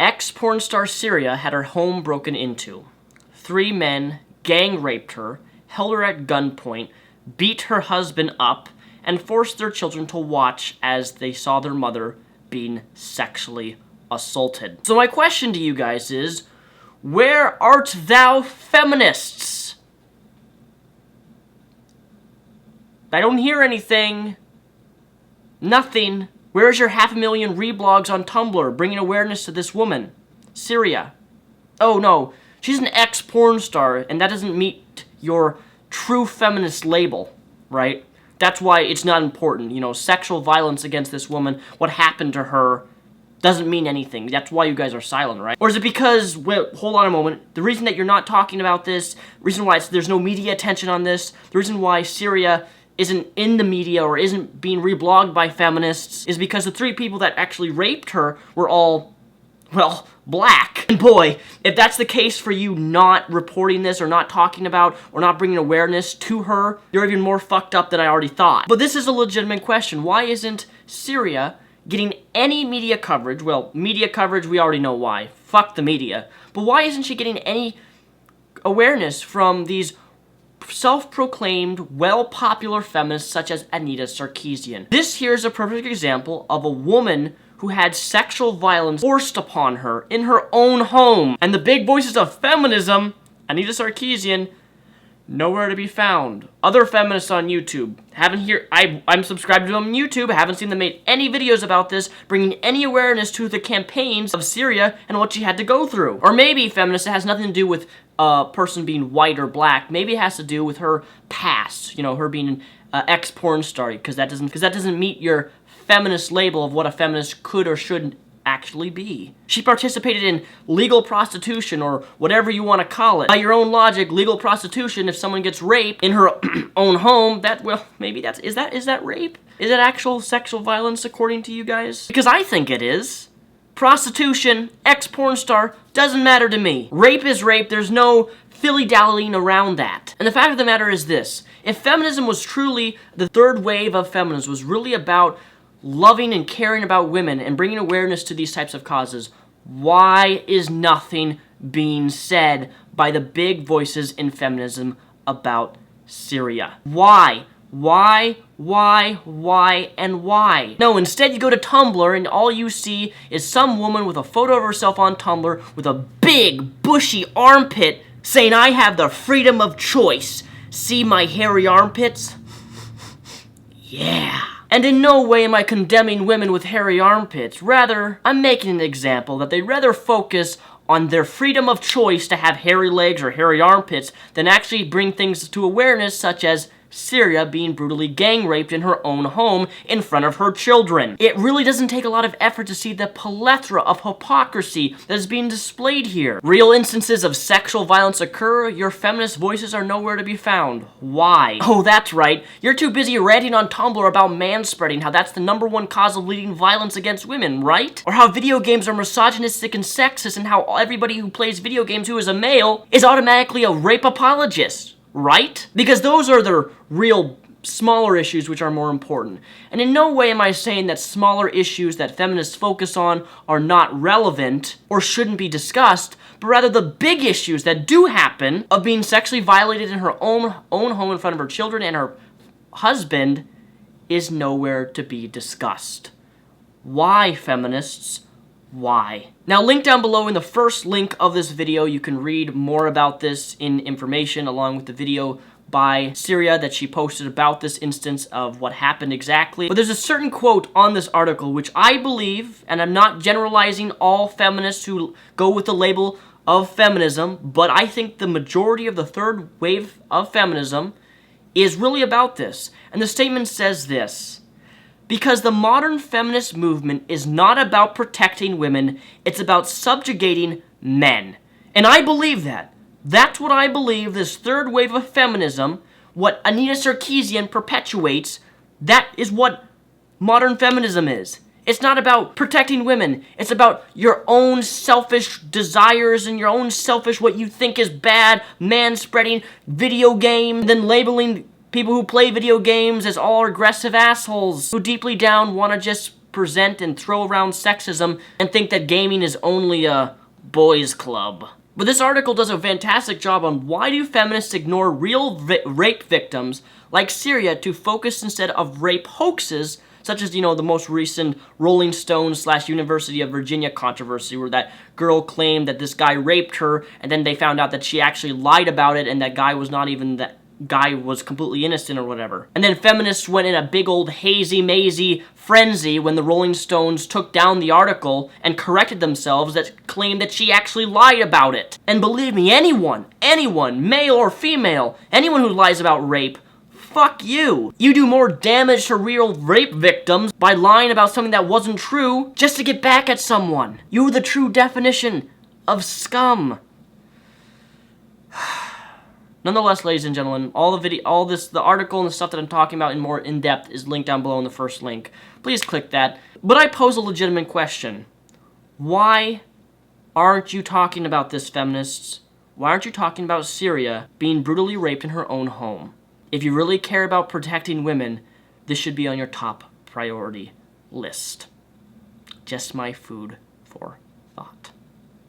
Ex-porn star Syria had her home broken into. 3 men gang raped her, held her at gunpoint, beat her husband up, and forced their children to watch as they saw their mother being sexually assaulted. So my question to you guys is, where art thou, feminists? I don't hear anything. Nothing. Where's your 500,000 reblogs on Tumblr bringing awareness to this woman? Syria. Oh no, she's an ex-porn star, and that doesn't meet your true feminist label, right? That's why it's not important. You know, sexual violence against this woman, what happened to her, doesn't mean anything. That's why you guys are silent, right? Or is it because, well, hold on a moment, the reason that you're not talking about this, the reason why there's no media attention on this, the reason why Syria isn't in the media or isn't being reblogged by feminists is because the 3 people that actually raped her were all, well, black. And boy, if that's the case for you not reporting this or not talking about or not bringing awareness to her, you're even more fucked up than I already thought. But this is a legitimate question. Why isn't Syria getting any media coverage? Well, media coverage, we already know why. Fuck the media. But why isn't she getting any awareness from these self-proclaimed, well-popular feminists such as Anita Sarkeesian? This here is a perfect example of a woman who had sexual violence forced upon her in her own home. And the big voices of feminism, Anita Sarkeesian, nowhere to be found. Other feminists on YouTube, I'm subscribed to them on YouTube, haven't seen them make any videos about this, bringing any awareness to the campaigns of Syria and what she had to go through. Or maybe, feminists, it has nothing to do with a person being white or black. Maybe it has to do with her past, you know, her being an ex-porn star, because that doesn't meet your feminist label of what a feminist could or should actually be. She participated in legal prostitution, or whatever you want to call it. By your own logic, legal prostitution, if someone gets raped in her own home, maybe is that rape? Is that actual sexual violence according to you guys? Because I think it is. Prostitution, ex-porn star, doesn't matter to me. Rape is rape, there's no dilly-dallying around that. And the fact of the matter is this: if feminism was truly, the third wave of feminism was really about loving and caring about women and bringing awareness to these types of causes, why is nothing being said by the big voices in feminism about Syria? Why? Why, and why? No, instead you go to Tumblr and all you see is some woman with a photo of herself on Tumblr with a big, bushy armpit saying, "I have the freedom of choice. See my hairy armpits? Yeah." And in no way am I condemning women with hairy armpits. Rather, I'm making an example that they'd rather focus on their freedom of choice to have hairy legs or hairy armpits than actually bring things to awareness, such as Syria being brutally gang raped in her own home in front of her children. It really doesn't take a lot of effort to see the plethora of hypocrisy that is being displayed here. Real instances of sexual violence occur, your feminist voices are nowhere to be found. Why? Oh, that's right. You're too busy ranting on Tumblr about manspreading, how that's the #1 cause of leading violence against women, right? Or how video games are misogynistic and sexist, and how everybody who plays video games who is a male is automatically a rape apologist. Right? Because those are the real smaller issues which are more important. And in no way am I saying that smaller issues that feminists focus on are not relevant or shouldn't be discussed, but rather the big issues that do happen of being sexually violated in her own home in front of her children and her husband is nowhere to be discussed. Why, feminists? Why? Now, link down below in the first link of this video, you can read more about this in information along with the video by Syria that she posted about this instance of what happened exactly. But there's a certain quote on this article which I believe, and I'm not generalizing all feminists who go with the label of feminism, but I think the majority of the third wave of feminism is really about this. And the statement says this: "Because the modern feminist movement is not about protecting women, it's about subjugating men." And I believe that. That's what I believe this third wave of feminism, what Anita Sarkeesian perpetuates, that is what modern feminism is. It's not about protecting women. It's about your own selfish desires and your own selfish what you think is bad, man-spreading video game, then labeling people who play video games as all aggressive assholes who deeply down want to just present and throw around sexism and think that gaming is only a boys' club. But this article does a fantastic job on why do feminists ignore real rape victims like Syria to focus instead of rape hoaxes, such as, the most recent Rolling Stones / University of Virginia controversy where that girl claimed that this guy raped her and then they found out that she actually lied about it and that guy was not even that guy was completely innocent or whatever. And then feminists went in a big old hazy-mazy frenzy when the Rolling Stones took down the article and corrected themselves that claimed that she actually lied about it. And believe me, anyone, male or female, anyone who lies about rape, fuck you. You do more damage to real rape victims by lying about something that wasn't true just to get back at someone. You're the true definition of scum. Nonetheless, ladies and gentlemen, the article and the stuff that I'm talking about in more in-depth is linked down below in the first link. Please click that. But I pose a legitimate question. Why aren't you talking about this, feminists? Why aren't you talking about Syria being brutally raped in her own home? If you really care about protecting women, this should be on your top priority list. Just my food for thought.